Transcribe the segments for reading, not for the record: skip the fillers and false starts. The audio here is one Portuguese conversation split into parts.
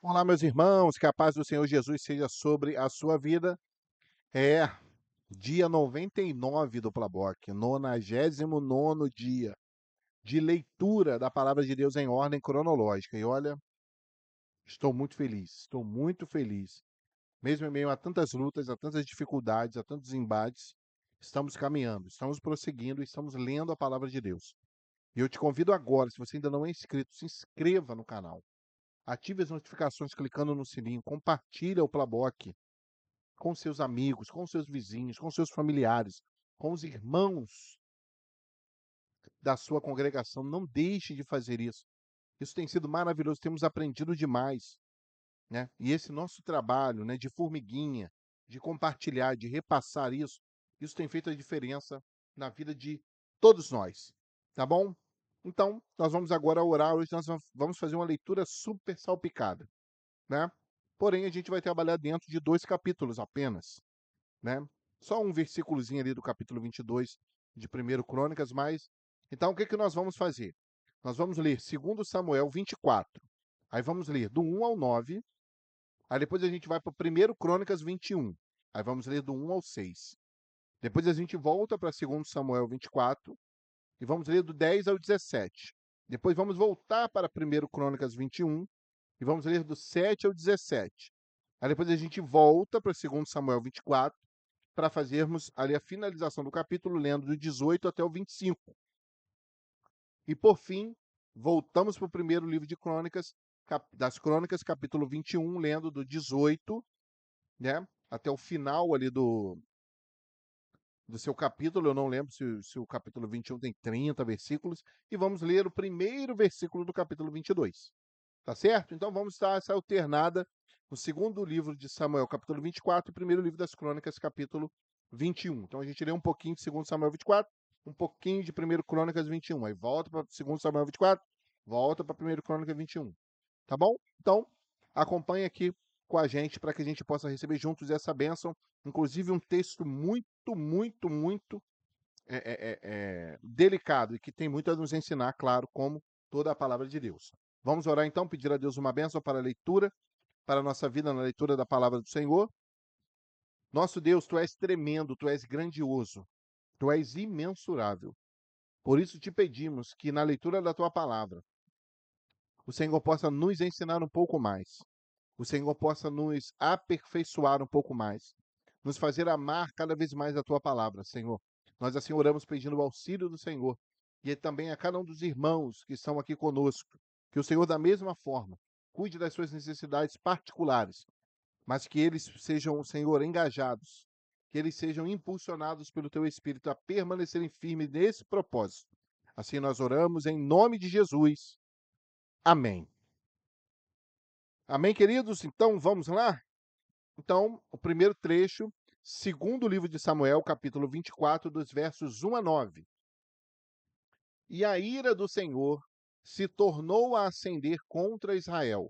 Olá, meus irmãos, que a paz do Senhor Jesus seja sobre a sua vida. É dia 99 do Plaboc, 99º dia de leitura da palavra de Deus em ordem cronológica. E olha, estou muito feliz, estou muito feliz. Mesmo em meio a tantas lutas, a tantas dificuldades, a tantos embates, estamos caminhando, estamos prosseguindo, estamos lendo a palavra de Deus. E eu te convido agora, se você ainda não é inscrito, se inscreva no canal. Ative as notificações clicando no sininho, compartilha o Plaboc com seus amigos, com seus vizinhos, com seus familiares, com os irmãos da sua congregação. Não deixe de fazer isso. Isso tem sido maravilhoso, temos aprendido demais, né? E esse nosso trabalho, né, de formiguinha, de compartilhar, de repassar isso tem feito a diferença na vida de todos nós, tá bom? Então, nós vamos agora orar. Hoje nós vamos fazer uma leitura super salpicada, né? Porém, a gente vai trabalhar dentro de 2 capítulos apenas, né? Só um versículozinho ali do capítulo 22 de 1 Crônicas, mas então o que que nós vamos fazer? Nós vamos ler 2 Samuel 24, aí vamos ler do 1 ao 9, aí depois a gente vai para 1 Crônicas 21, aí vamos ler do 1 ao 6. Depois a gente volta para 2 Samuel 24 e vamos ler do 10 ao 17. Depois vamos voltar para 1 Crônicas 21 e vamos ler do 7 ao 17. Aí depois a gente volta para 2 Samuel 24 para fazermos ali a finalização do capítulo, lendo do 18 até o 25. E por fim, voltamos para o primeiro livro de Crônicas, das Crônicas, capítulo 21, lendo do 18, né, até o final ali do seu capítulo. Eu não lembro se o capítulo 21 tem 30 versículos, e vamos ler o primeiro versículo do capítulo 22. Tá certo? Então vamos estar essa alternada no segundo livro de Samuel, capítulo 24, e primeiro livro das Crônicas, capítulo 21. Então a gente lê um pouquinho de 2 Samuel 24, um pouquinho de 1 Crônicas 21. Aí volta para 2 Samuel 24, volta para 1 Crônicas 21. Tá bom? Então, acompanhe aqui com a gente para que a gente possa receber juntos essa bênção. Inclusive um texto muito delicado e que tem muito a nos ensinar, claro, como toda a palavra de Deus. Vamos orar então, pedir a Deus uma bênção para a leitura, para a nossa vida na leitura da palavra do Senhor. Nosso Deus, tu és tremendo, tu és grandioso, tu és imensurável. Por isso te pedimos que na leitura da tua palavra, o Senhor possa nos ensinar um pouco mais, o Senhor possa nos aperfeiçoar um pouco mais, nos fazer amar cada vez mais a tua palavra, Senhor. Nós assim oramos pedindo o auxílio do Senhor e também a cada um dos irmãos que estão aqui conosco, que o Senhor, da mesma forma, cuide das suas necessidades particulares, mas que eles sejam, Senhor, engajados, que eles sejam impulsionados pelo teu Espírito a permanecerem firmes nesse propósito. Assim nós oramos em nome de Jesus. Amém. Amém, queridos? Então vamos lá? Então, o primeiro trecho, segundo livro de Samuel, capítulo 24, dos versos 1 a 9. E a ira do Senhor se tornou a acender contra Israel.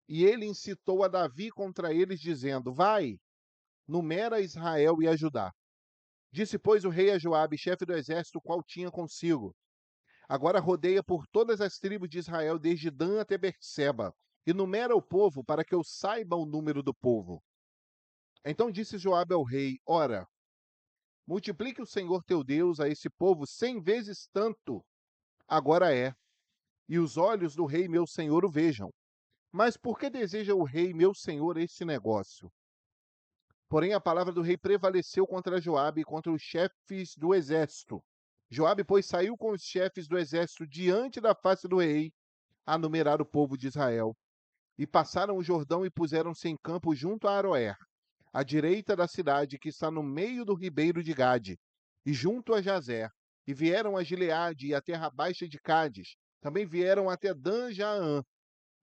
E ele incitou a Davi contra eles, dizendo: Vai, numera Israel e a Judá. Disse, pois, o rei a Joabe, chefe do exército, qual tinha consigo: Agora rodeia por todas as tribos de Israel, desde Dan até Berseba, e numera o povo, para que eu saiba o número do povo. Então disse Joabe ao rei: Ora, multiplique o Senhor teu Deus a esse povo 100 vezes tanto, agora é, e os olhos do rei meu senhor o vejam. Mas por que deseja o rei meu senhor este negócio? Porém a palavra do rei prevaleceu contra Joabe e contra os chefes do exército. Joabe, pois, saiu com os chefes do exército diante da face do rei a numerar o povo de Israel. E passaram o Jordão e puseram-se em campo junto a Aroer, à direita da cidade que está no meio do ribeiro de Gade, e junto a Jazer, e vieram a Gileade e a terra baixa de Cádiz, também vieram até Dan-Jaã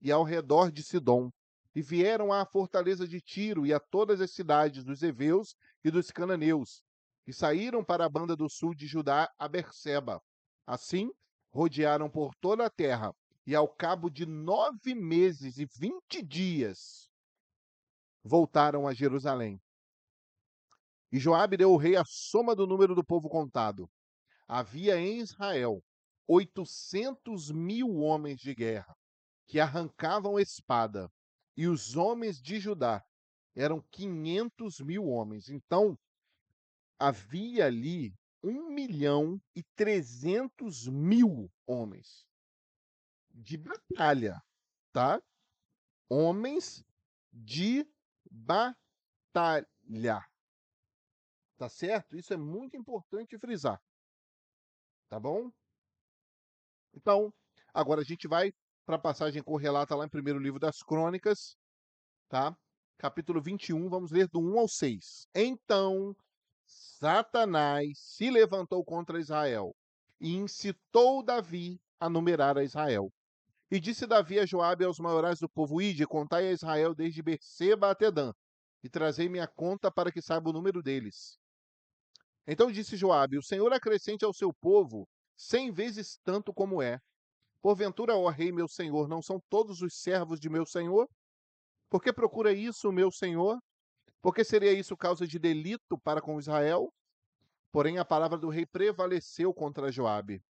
e ao redor de Sidom, e vieram à fortaleza de Tiro e a todas as cidades dos heveus e dos cananeus, e saíram para a banda do sul de Judá a Berseba. Assim, rodearam por toda a terra, e ao cabo de 9 meses e 20 dias, voltaram a Jerusalém. E Joabe deu ao rei a soma do número do povo contado. Havia em Israel 800 mil homens de guerra. que arrancavam espada, e os homens de Judá eram 500.000 homens. Então, havia ali 1.300.000 homens de batalha, tá? Homens de batalha, tá certo? Isso é muito importante frisar, tá bom? Então, agora a gente vai para a passagem correlata lá em primeiro livro das Crônicas, tá? Capítulo 21, vamos ler do 1 ao 6. Então, Satanás se levantou contra Israel e incitou Davi a numerar a Israel. E disse Davi a Joabe e aos maiorais do povo: Ide, contai a Israel desde Berseba até Dan, e trazei minha conta para que saiba o número deles. Então disse Joabe: O Senhor acrescente ao seu povo 100 vezes tanto como é. Porventura, ó rei, meu senhor, não são todos os servos de meu senhor? Por que procura isso, meu senhor? Porque seria isso causa de delito para com Israel? Porém, a palavra do rei prevaleceu contra Joabe,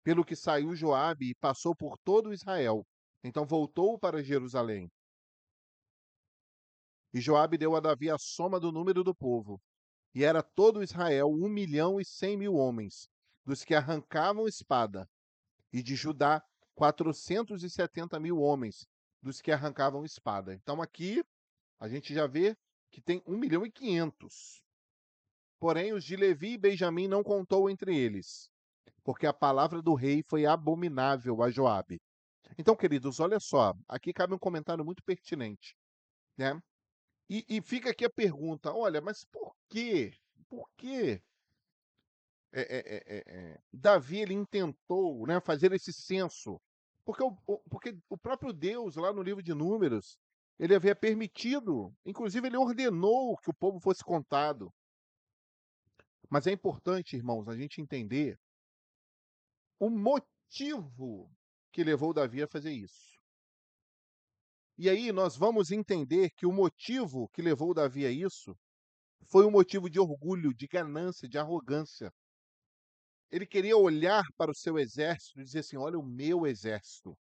pelo que saiu Joabe e passou por todo Israel. Então voltou para Jerusalém. E Joabe deu a Davi a soma do número do povo. E era todo Israel 1.100.000 homens, dos que arrancavam espada. E de Judá 470.000 homens, dos que arrancavam espada. Então aqui a gente já vê que tem 1.500.000. Porém, os de Levi e Benjamim não contou entre eles, porque a palavra do rei foi abominável a Joabe. Então, queridos, olha só, aqui cabe um comentário muito pertinente, né? E fica aqui a pergunta, olha, mas por quê? Por que Davi ele intentou, né, fazer esse censo? Porque o próprio Deus, lá no livro de Números, ele havia permitido, inclusive ele ordenou que o povo fosse contado. Mas é importante, irmãos, a gente entender o motivo que levou Davi a fazer isso. E aí nós vamos entender que o motivo que levou Davi a isso foi um motivo de orgulho, de ganância, de arrogância. Ele queria olhar para o seu exército e dizer assim: olha o meu exército.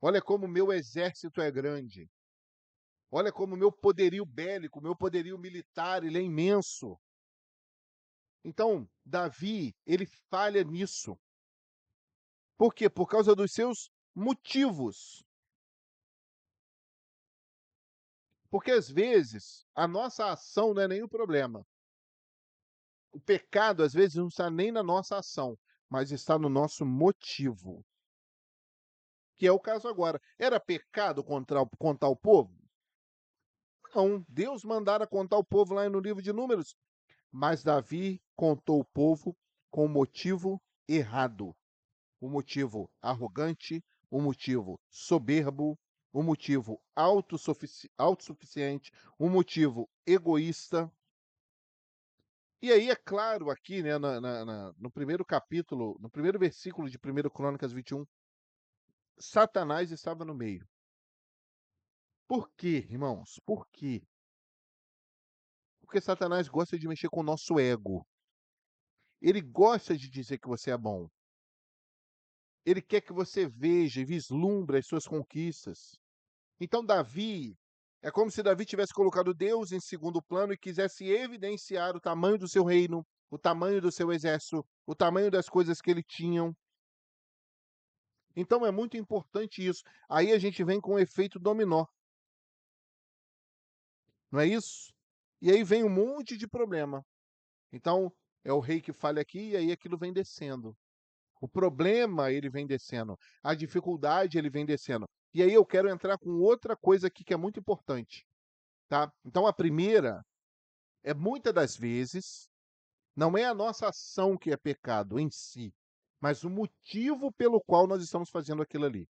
Olha como o meu exército é grande. Olha como o meu poderio bélico, o meu poderio militar, ele é imenso. Então, Davi, ele falha nisso. Por quê? Por causa dos seus motivos. Porque às vezes a nossa ação não é nem o problema. O pecado às vezes não está nem na nossa ação, mas está no nosso motivo. Que é o caso agora. Era pecado contar o povo? Não. Deus mandara contar o povo lá no livro de Números. Mas Davi contou o povo com o motivo errado. O motivo arrogante, o motivo soberbo, o motivo autossuficiente, o motivo egoísta. E aí, é claro, aqui, né, no primeiro capítulo, no primeiro versículo de 1 Crônicas 21, Satanás estava no meio. Por quê, irmãos? Por quê? Porque Satanás gosta de mexer com o nosso ego. Ele gosta de dizer que você é bom. Ele quer que você veja e vislumbre as suas conquistas. Então, Davi, é como se Davi tivesse colocado Deus em segundo plano e quisesse evidenciar o tamanho do seu reino, o tamanho do seu exército, o tamanho das coisas que ele tinha. Então, é muito importante isso. Aí a gente vem com o efeito dominó. Não é isso? E aí vem um monte de problema. Então, é o rei que falha aqui e aí aquilo vem descendo. O problema, ele vem descendo. A dificuldade, ele vem descendo. E aí eu quero entrar com outra coisa aqui que é muito importante, tá? Então, a primeira é, muitas das vezes, não é a nossa ação que é pecado em si, mas o motivo pelo qual nós estamos fazendo aquilo ali.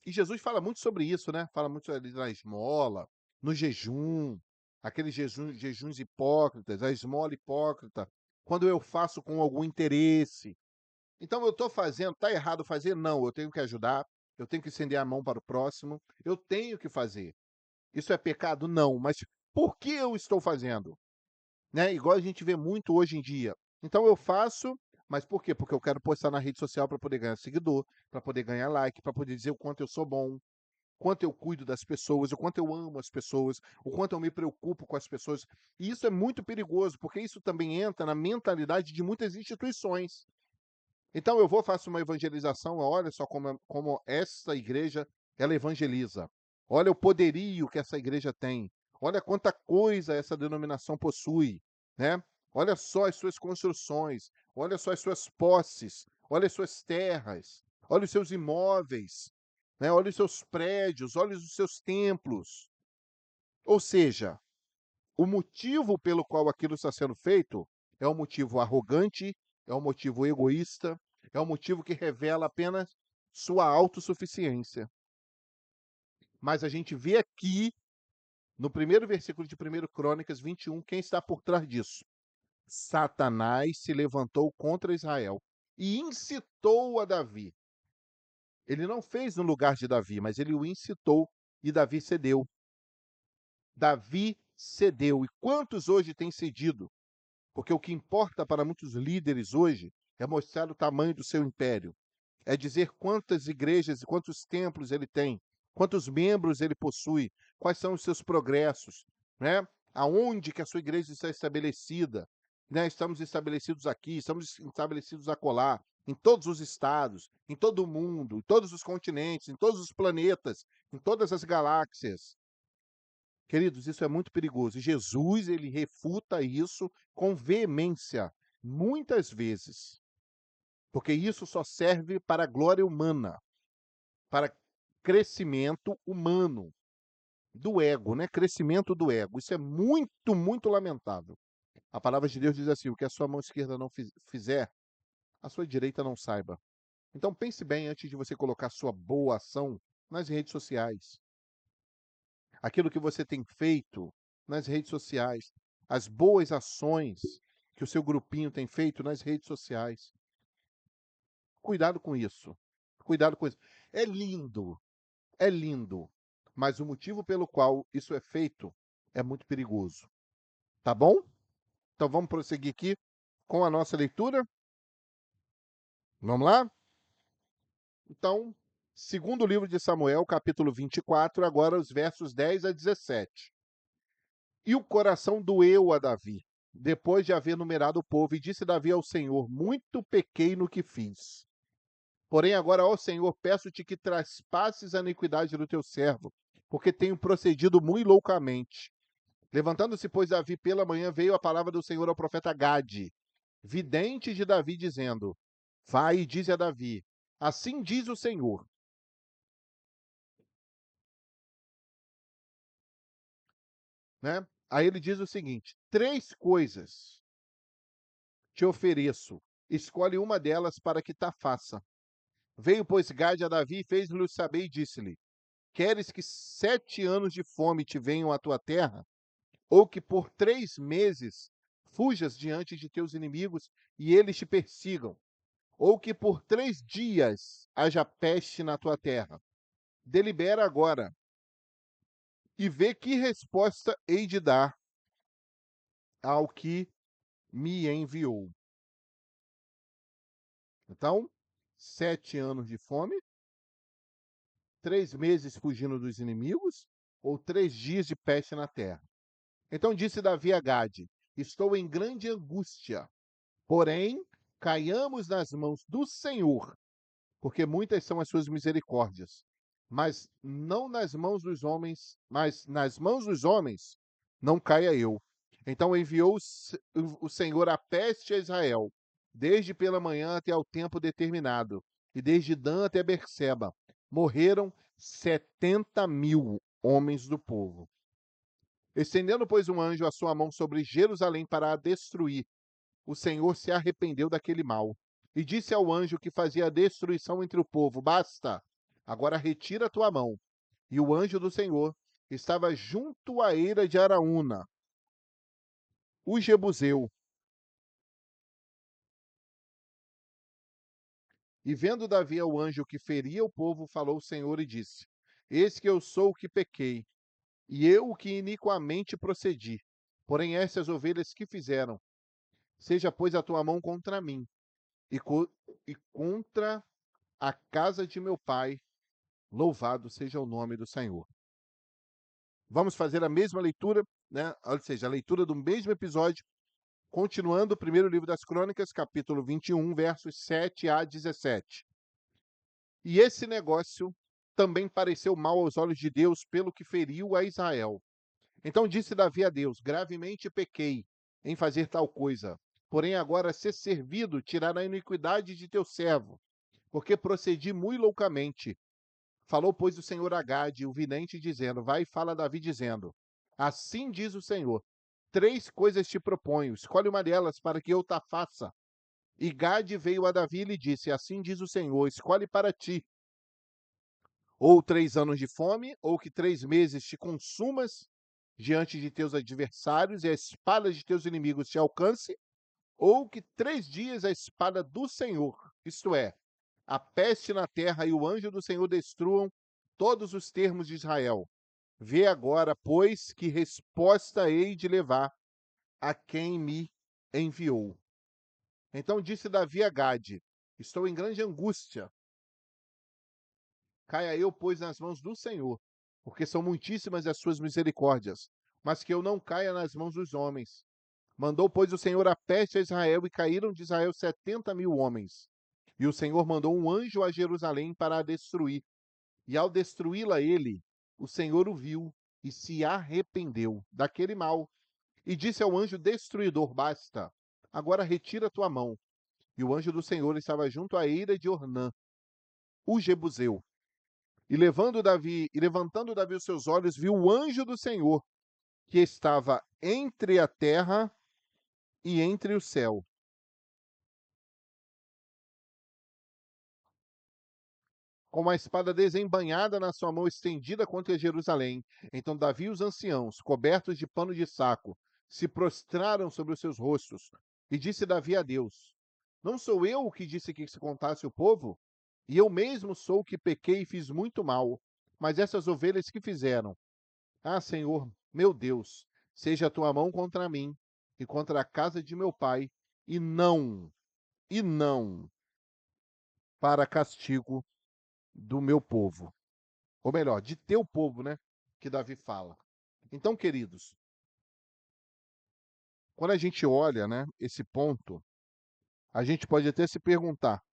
E Jesus fala muito sobre isso, né? Fala muito ali na esmola, no jejum, aqueles jejuns hipócritas, a esmola hipócrita, quando eu faço com algum interesse. Então eu estou fazendo, está errado fazer? Não, eu tenho que ajudar, eu tenho que estender a mão para o próximo, eu tenho que fazer. Isso é pecado? Não, mas por que eu estou fazendo? Né? Igual a gente vê muito hoje em dia. Então eu faço, Mas por quê? Porque eu quero postar na rede social para poder ganhar seguidor, para poder ganhar like, para poder dizer o quanto eu sou bom, quanto eu cuido das pessoas, o quanto eu amo as pessoas, o quanto eu me preocupo com as pessoas. E isso é muito perigoso, porque isso também entra na mentalidade de muitas instituições. Então eu vou, faço uma evangelização, olha só como essa igreja, ela evangeliza. Olha o poderio que essa igreja tem. Olha quanta coisa essa denominação possui, né? Olha só as suas construções, olha só as suas posses, olha as suas terras, olha os seus imóveis, né? Olha os seus prédios, olha os seus templos. Ou seja, o motivo pelo qual aquilo está sendo feito é um motivo arrogante, é um motivo egoísta, é um motivo que revela apenas sua autossuficiência. Mas a gente vê aqui, no primeiro versículo de 1 Crônicas 21, quem está por trás disso? Satanás se levantou contra Israel e incitou a Davi. Ele não fez no lugar de Davi, mas ele o incitou e Davi cedeu. Davi cedeu. E quantos hoje têm cedido? Porque o que importa para muitos líderes hoje é mostrar o tamanho do seu império, é dizer quantas igrejas e quantos templos ele tem, quantos membros ele possui, quais são os seus progressos, né? Aonde que a sua igreja está estabelecida, né? Estamos estabelecidos aqui, estamos estabelecidos acolá, em todos os estados, em todo o mundo, em todos os continentes, em todos os planetas, em todas as galáxias. Queridos, isso é muito perigoso. E Jesus, ele refuta isso com veemência, muitas vezes, porque isso só serve para a glória humana, para crescimento humano, do ego, né? Crescimento do ego. Isso é muito, muito lamentável. A palavra de Deus diz assim: o que a sua mão esquerda não fizer, a sua direita não saiba. Então pense bem antes de você colocar sua boa ação nas redes sociais. Aquilo que você tem feito nas redes sociais, as boas ações que o seu grupinho tem feito nas redes sociais. Cuidado com isso. Cuidado com isso. É lindo, mas o motivo pelo qual isso é feito é muito perigoso. Tá bom? Então vamos prosseguir aqui com a nossa leitura? Vamos lá? Então, segundo livro de Samuel, capítulo 24, agora os versos 10 a 17. E o coração doeu a Davi, depois de haver numerado o povo, e disse Davi ao Senhor: muito pequei no que fiz. Porém, agora, ó Senhor, peço-te que traspasses a iniquidade do teu servo, porque tenho procedido muito loucamente. Levantando-se, pois, Davi pela manhã, veio a palavra do Senhor ao profeta Gade, vidente de Davi, dizendo: vai e dize a Davi, assim diz o Senhor. Né? Aí ele diz o seguinte: três coisas te ofereço, escolhe uma delas para que ta faça. Veio, pois, Gade a Davi e fez-lhe saber e disse-lhe: queres que 7 anos de fome te venham à tua terra? Ou que por 3 meses fujas diante de teus inimigos e eles te persigam? Ou que por 3 dias haja peste na tua terra? Delibera agora e vê que resposta hei de dar ao que me enviou. Então, 7 anos de fome, 3 meses fugindo dos inimigos, ou 3 dias de peste na terra. Então disse Davi a Gade: estou em grande angústia, porém caiamos nas mãos do Senhor, porque muitas são as suas misericórdias, mas não nas mãos dos homens, mas nas mãos dos homens não caia eu. Então enviou o Senhor a peste a Israel, desde pela manhã até ao tempo determinado, e desde Dan até Berseba. Morreram 70.000 homens do povo. Estendendo, pois, um anjo a sua mão sobre Jerusalém para a destruir, o Senhor se arrependeu daquele mal e disse ao anjo que fazia a destruição entre o povo: basta, agora retira a tua mão. E o anjo do Senhor estava junto à eira de Araúna, o Jebuseu. E vendo Davi ao anjo que feria o povo, falou o Senhor e disse: eis que eu sou o que pequei, e eu o que iniquamente procedi. Porém, estas ovelhas que fizeram, seja, pois, a tua mão contra mim, e, co e contra a casa de meu pai, louvado seja o nome do Senhor. Vamos fazer a mesma leitura, né? Ou seja, a leitura do mesmo episódio, continuando o primeiro livro das Crônicas, capítulo 21, versos 7 a 17. E esse negócio também pareceu mal aos olhos de Deus, pelo que feriu a Israel. Então disse Davi a Deus: gravemente pequei em fazer tal coisa. Porém, agora ser servido tirar a iniquidade de teu servo, porque procedi muito loucamente. Falou, pois, o Senhor a Gade, o vidente, dizendo: vai e fala a Davi, dizendo: assim diz o Senhor: 3 coisas te proponho, escolhe uma delas para que eu ta faça. E Gade veio a Davi e lhe disse: assim diz o Senhor: escolhe para ti ou 3 anos de fome, ou que 3 meses te consumas diante de teus adversários e a espada de teus inimigos te alcance, ou que 3 dias a espada do Senhor, isto é, a peste na terra e o anjo do Senhor destruam todos os termos de Israel. Vê agora, pois, que resposta hei de levar a quem me enviou. Então disse Davi a Gade: estou em grande angústia. Caia eu, pois, nas mãos do Senhor, porque são muitíssimas as suas misericórdias, mas que eu não caia nas mãos dos homens. Mandou, pois, o Senhor a peste a Israel, e caíram de Israel 70.000 homens. E o Senhor mandou um anjo a Jerusalém para a destruir. E ao destruí-la ele, o Senhor o viu e se arrependeu daquele mal. E disse ao anjo destruidor: basta, agora retira tua mão. E o anjo do Senhor estava junto à eira de Ornã, o Jebuseu. Levantando Davi os seus olhos, viu o anjo do Senhor, que estava entre a terra e entre o céu, com uma espada desembainhada na sua mão estendida contra Jerusalém. Então Davi e os anciãos, cobertos de pano de saco, se prostraram sobre os seus rostos. E disse Davi a Deus: não sou eu o que disse que se contasse o povo? E eu mesmo sou o que pequei e fiz muito mal. Mas essas ovelhas que fizeram? Ah, Senhor, meu Deus, seja a tua mão contra mim e contra a casa de meu pai, e não para castigo do meu povo. Ou melhor, de teu povo, né? Que Davi fala. Então, queridos, quando a gente olha, né, esse ponto, a gente pode até se perguntar,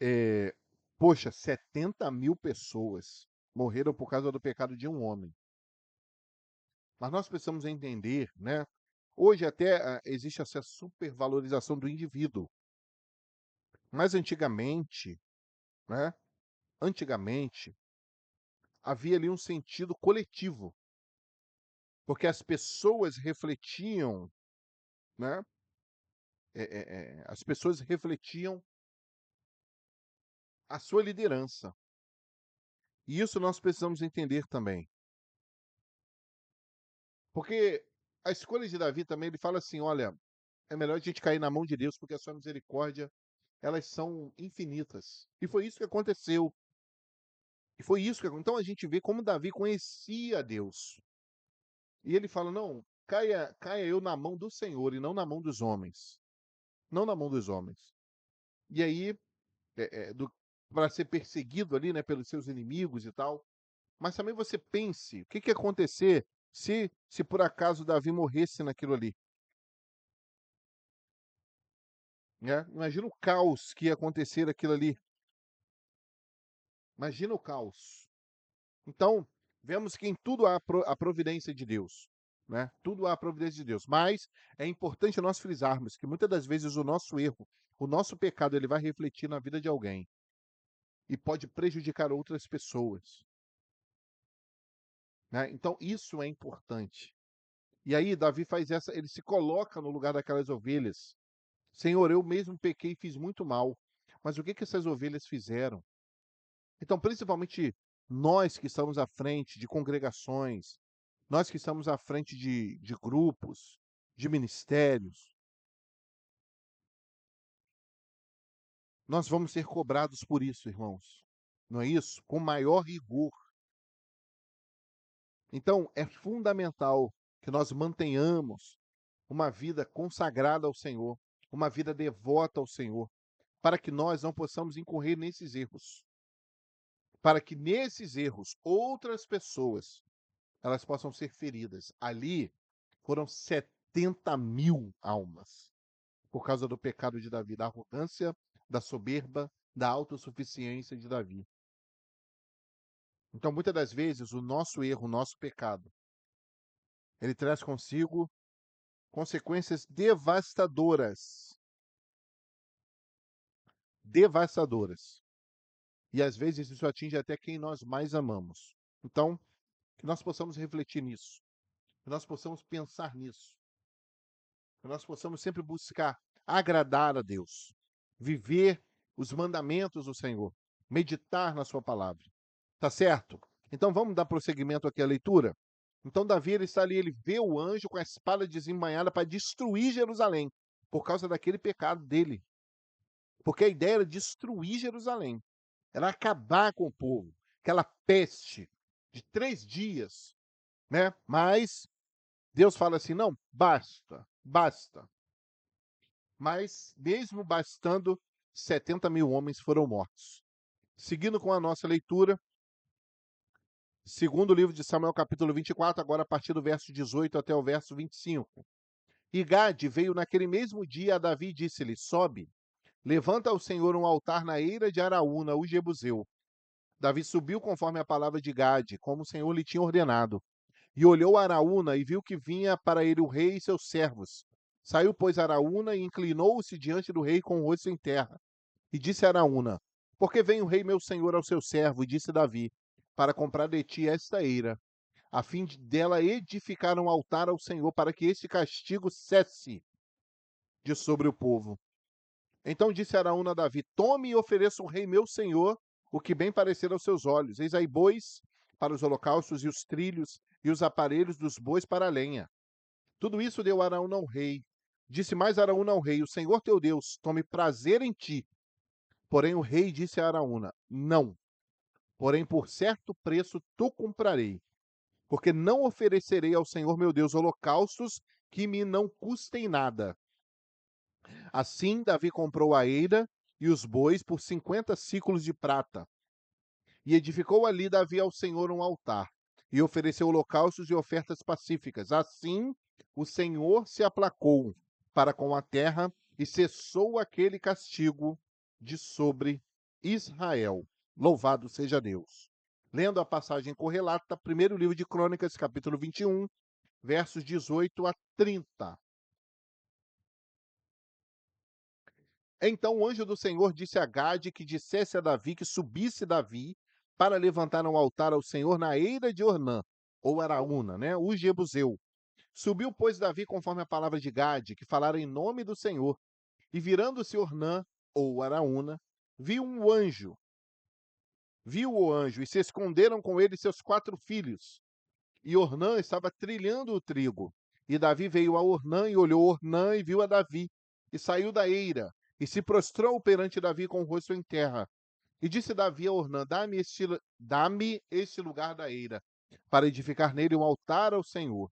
é, poxa, 70.000 pessoas morreram por causa do pecado de um homem. Mas nós precisamos entender, né? Hoje até existe essa supervalorização do indivíduo. Mas antigamente, né? Antigamente havia ali um sentido coletivo, porque as pessoas refletiam, né? As pessoas refletiam a sua liderança. E isso nós precisamos entender também. Porque a escolha de Davi também, ele fala assim, olha, é melhor a gente cair na mão de Deus, porque a sua misericórdia, elas são infinitas. E foi isso que aconteceu. E foi isso que então a gente vê como Davi conhecia Deus. E ele fala: não, caia eu na mão do Senhor e não na mão dos homens. Não na mão dos homens. E aí, para ser perseguido ali, né, pelos seus inimigos e tal. Mas também você pense, o que ia acontecer se por acaso Davi morresse naquilo ali? Né? Imagina o caos que ia acontecer aquilo ali. Imagina o caos. Então, vemos que em tudo há a providência de Deus, né? Tudo há a providência de Deus. Mas é importante nós frisarmos que muitas das vezes o nosso erro, o nosso pecado, ele vai refletir na vida de alguém e pode prejudicar outras pessoas, né? Então, isso é importante. E aí Davi faz essa, ele se coloca no lugar daquelas ovelhas. Senhor, eu mesmo pequei e fiz muito mal. Mas o que que essas ovelhas fizeram? Então, principalmente nós que estamos à frente de congregações, nós que estamos à frente de grupos, de ministérios, nós vamos ser cobrados por isso, irmãos. Não é isso? Com maior rigor. Então, é fundamental que nós mantenhamos uma vida consagrada ao Senhor, uma vida devota ao Senhor, para que nós não possamos incorrer nesses erros. Para que nesses erros outras pessoas elas possam ser feridas. Ali foram 70.000 almas por causa do pecado de Davi, da arrogância, da soberba, da autossuficiência de Davi. Então, muitas das vezes, o nosso erro, o nosso pecado, ele traz consigo consequências devastadoras. Devastadoras. E às vezes isso atinge até quem nós mais amamos. Então, que nós possamos refletir nisso, que nós possamos pensar nisso, que nós possamos sempre buscar agradar a Deus, viver os mandamentos do Senhor, meditar na sua palavra. Tá certo? Então vamos dar prosseguimento aqui à leitura? Então Davi ele está ali, ele vê o anjo com a espada desembainhada para destruir Jerusalém, por causa daquele pecado dele. Porque a ideia era destruir Jerusalém, era acabar com o povo, aquela peste de 3 dias, né? Mas Deus fala assim, não, basta, basta. Mas mesmo bastando, 70.000 homens foram mortos. Seguindo com a nossa leitura, segundo livro de Samuel, capítulo 24, agora a partir do verso 18 até o verso 25. E Gade veio naquele mesmo dia a Davi e disse-lhe, sobe, levanta ao Senhor um altar na eira de Araúna, o Jebuseu. Davi subiu conforme a palavra de Gade, como o Senhor lhe tinha ordenado. E olhou Araúna e viu que vinha para ele o rei e seus servos. Saiu, pois, Araúna e inclinou-se diante do rei com o rosto em terra. E disse Araúna, por que vem o rei meu senhor ao seu servo? E disse Davi, para comprar de ti esta eira, a fim de dela edificar um altar ao Senhor, para que este castigo cesse de sobre o povo. Então disse Araúna a Davi, tome e ofereça o rei meu senhor o que bem parecer aos seus olhos. Eis aí bois para os holocaustos e os trilhos e os aparelhos dos bois para a lenha. Tudo isso deu Araúna ao rei. Disse mais Araúna ao rei, o Senhor teu Deus tome prazer em ti. Porém o rei disse a Araúna, não, porém por certo preço tu comprarei, porque não oferecerei ao Senhor meu Deus holocaustos que me não custem nada. Assim Davi comprou a eira e os bois por 50 siclos de prata. E edificou ali Davi ao Senhor um altar, e ofereceu holocaustos e ofertas pacíficas. Assim o Senhor se aplacou para com a terra e cessou aquele castigo de sobre Israel. Louvado seja Deus. Lendo a passagem correlata, primeiro livro de Crônicas, capítulo 21, versos 18 a 30. Então o anjo do Senhor disse a Gade que dissesse a Davi que subisse Davi para levantar um altar ao Senhor na eira de Ornã, ou Araúna, né, o Jebuseu. Subiu, pois, Davi conforme a palavra de Gade, que falara em nome do Senhor, e virando-se Ornã, ou Araúna, viu o anjo, e se esconderam com ele seus 4 filhos. E Ornã estava trilhando o trigo. E Davi veio a Ornã e olhou Ornã e viu a Davi, e saiu da eira, e se prostrou perante Davi com o rosto em terra. E disse Davi a Ornã, dá-me este lugar da eira, para edificar nele um altar ao Senhor.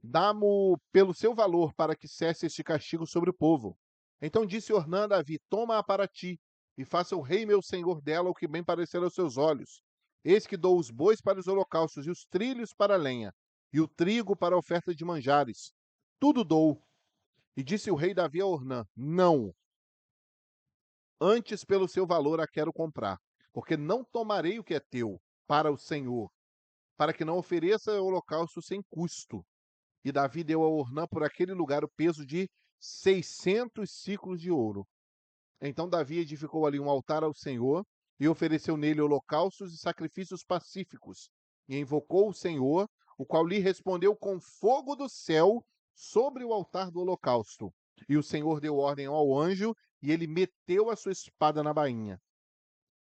Dá-mo pelo seu valor, para que cesse este castigo sobre o povo. Então disse Ornã a Davi, toma-a para ti, e faça o rei meu senhor dela o que bem parecer aos seus olhos. Eis que dou os bois para os holocaustos, e os trilhos para a lenha, e o trigo para a oferta de manjares. Tudo dou. E disse o rei Davi a Ornã, não, antes pelo seu valor a quero comprar, porque não tomarei o que é teu para o Senhor, para que não ofereça holocausto sem custo. E Davi deu a Ornã por aquele lugar o peso de 600 ciclos de ouro. Então Davi edificou ali um altar ao Senhor e ofereceu nele holocaustos e sacrifícios pacíficos. E invocou o Senhor, o qual lhe respondeu com fogo do céu sobre o altar do holocausto. E o Senhor deu ordem ao anjo, e ele meteu a sua espada na bainha.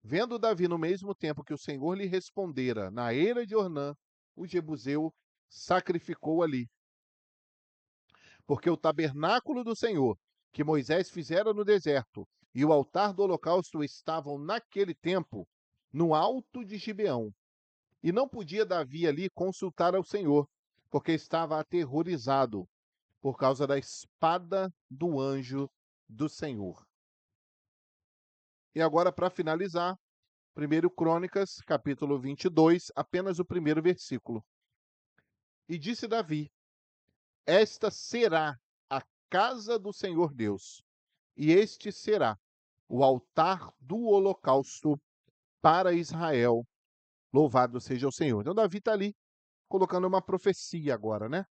Vendo Davi no mesmo tempo que o Senhor lhe respondera na eira de Ornã, o Jebuseu sacrificou ali. Porque o tabernáculo do Senhor, que Moisés fizera no deserto, e o altar do holocausto estavam naquele tempo no alto de Gibeão. E não podia Davi ali consultar ao Senhor, porque estava aterrorizado, por causa da espada do anjo do Senhor. E agora, para finalizar, 1 Crônicas, capítulo 22, apenas o primeiro versículo. E disse Davi: Esta será a casa do Senhor Deus, e este será o altar do holocausto para Israel. Louvado seja o Senhor. Então, Davi está ali colocando uma profecia agora, né?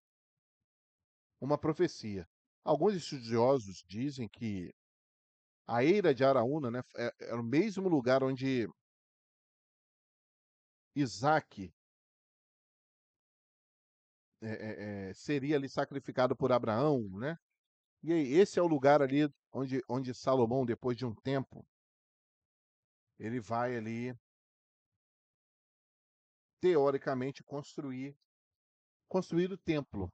Uma profecia. Alguns estudiosos dizem que a Eira de Araúna, né, é o mesmo lugar onde Isaac seria ali sacrificado por Abraão, né? E aí, esse é o lugar ali onde Salomão, depois de um tempo, ele vai ali, teoricamente, construir o templo,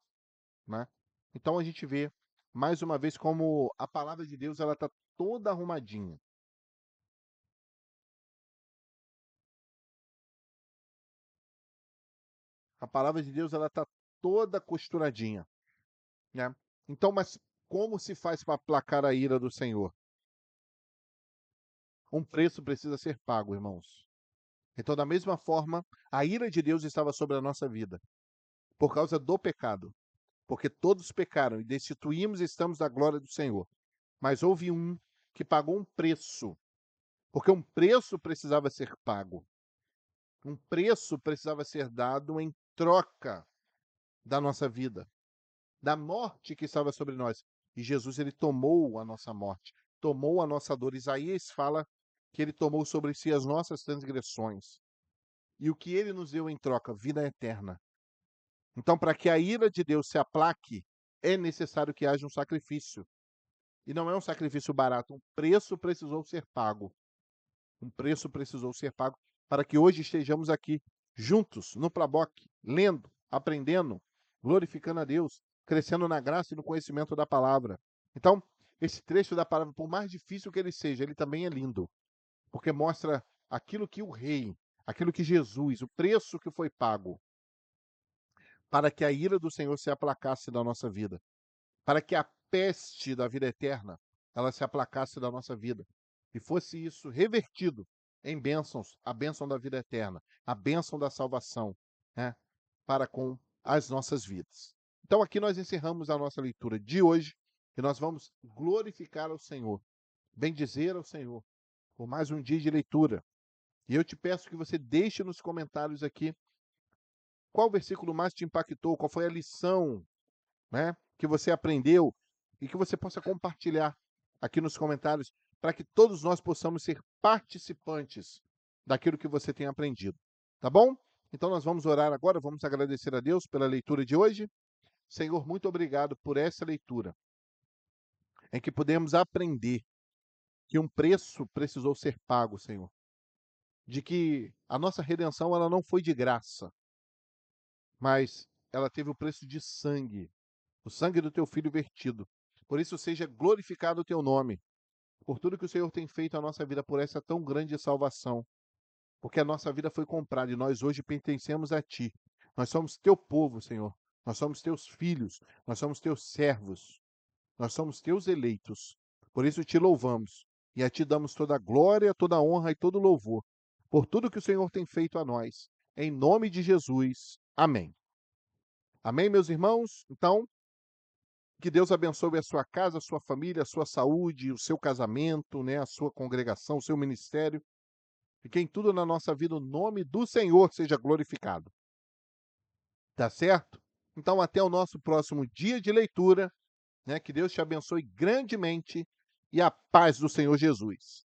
né? Então a gente vê, mais uma vez, como a palavra de Deus ela está toda arrumadinha. A palavra de Deus ela está toda costuradinha, né? Então, mas como se faz para aplacar a ira do Senhor? Um preço precisa ser pago, irmãos. Então, da mesma forma, a ira de Deus estava sobre a nossa vida, por causa do pecado. Porque todos pecaram e destituímos e estamos da glória do Senhor. Mas houve um que pagou um preço, porque um preço precisava ser pago. Um preço precisava ser dado em troca da nossa vida, da morte que estava sobre nós. E Jesus, ele tomou a nossa morte, tomou a nossa dor. Isaías fala que ele tomou sobre si as nossas transgressões. E o que ele nos deu em troca? Vida eterna. Então, para que a ira de Deus se aplaque, é necessário que haja um sacrifício. E não é um sacrifício barato, um preço precisou ser pago. Um preço precisou ser pago para que hoje estejamos aqui juntos no Plaboc, lendo, aprendendo, glorificando a Deus, crescendo na graça e no conhecimento da palavra. Então, esse trecho da palavra, por mais difícil que ele seja, ele também é lindo, porque mostra aquilo que o rei, aquilo que Jesus, o preço que foi pago para que a ira do Senhor se aplacasse da nossa vida, para que a peste da vida eterna ela se aplacasse da nossa vida e fosse isso revertido em bênçãos, a bênção da vida eterna, a bênção da salvação, né, para com as nossas vidas. Então aqui nós encerramos a nossa leitura de hoje e nós vamos glorificar ao Senhor, bendizer ao Senhor por mais um dia de leitura. E eu te peço que você deixe nos comentários aqui qual versículo mais te impactou, qual foi a lição, né, que você aprendeu e que você possa compartilhar aqui nos comentários para que todos nós possamos ser participantes daquilo que você tem aprendido. Tá bom? Então nós vamos orar agora, vamos agradecer a Deus pela leitura de hoje. Senhor, muito obrigado por essa leitura, em que podemos aprender que um preço precisou ser pago, Senhor. De que a nossa redenção ela não foi de graça, mas ela teve o preço de sangue, o sangue do teu filho vertido. Por isso seja glorificado o teu nome, por tudo que o Senhor tem feito na nossa vida, por essa tão grande salvação. Porque a nossa vida foi comprada e nós hoje pertencemos a ti. Nós somos teu povo, Senhor. Nós somos teus filhos, nós somos teus servos, nós somos teus eleitos. Por isso te louvamos e a ti damos toda a glória, toda a honra e todo o louvor, por tudo que o Senhor tem feito a nós. Em nome de Jesus. Amém. Amém, meus irmãos? Então, que Deus abençoe a sua casa, a sua família, a sua saúde, o seu casamento, né, a sua congregação, o seu ministério. E que em tudo na nossa vida o nome do Senhor seja glorificado. Tá certo? Então, até o nosso próximo dia de leitura, né? Que Deus te abençoe grandemente e a paz do Senhor Jesus.